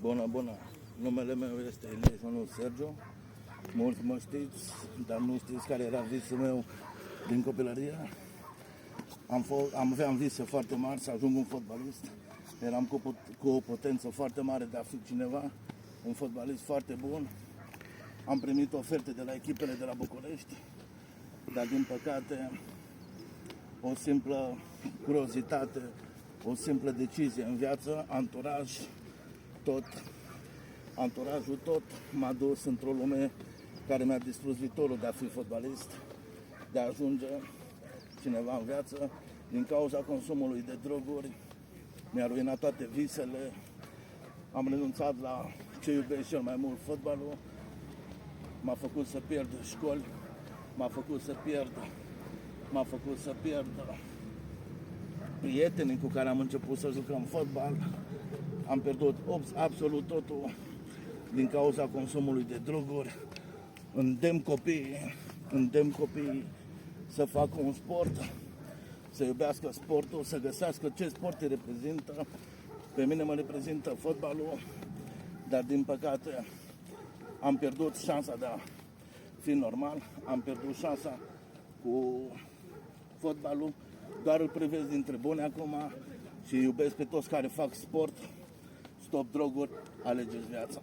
Bună, bună! Numele meu este Ilie Ionut Sergiu. Mulți mă știți, dar nu știți care era visul meu din copilărie. Aveam vise foarte mari să ajung un fotbalist. Eram cu o potență foarte mare de a fi cineva, un fotbalist foarte bun. Am primit oferte de la echipele de la București, dar din păcate o simplă curiozitate, o simplă decizie în viață, anturajul tot m-a dus într-o lume care mi-a distrus viitorul de a fi fotbalist, de a ajunge cineva în viață. Din cauza consumului de droguri mi-a ruinat toate visele, am renunțat la ce iubesc cel mai mult, fotbalul. M-a făcut să pierd școli, m-a făcut să pierd prietenii cu care am început să jucăm fotbal. Am pierdut absolut totul din cauza consumului de droguri. Îndemn copiii să facă un sport, să iubească sportul, să găsească ce sport îi reprezintă. Pe mine mă reprezintă fotbalul, dar din păcate am pierdut șansa de a fi normal, am pierdut șansa cu fotbalul, doar îl privesc dintre bune acum și iubesc pe toți care fac sport. Stop droguri, alegeți viața.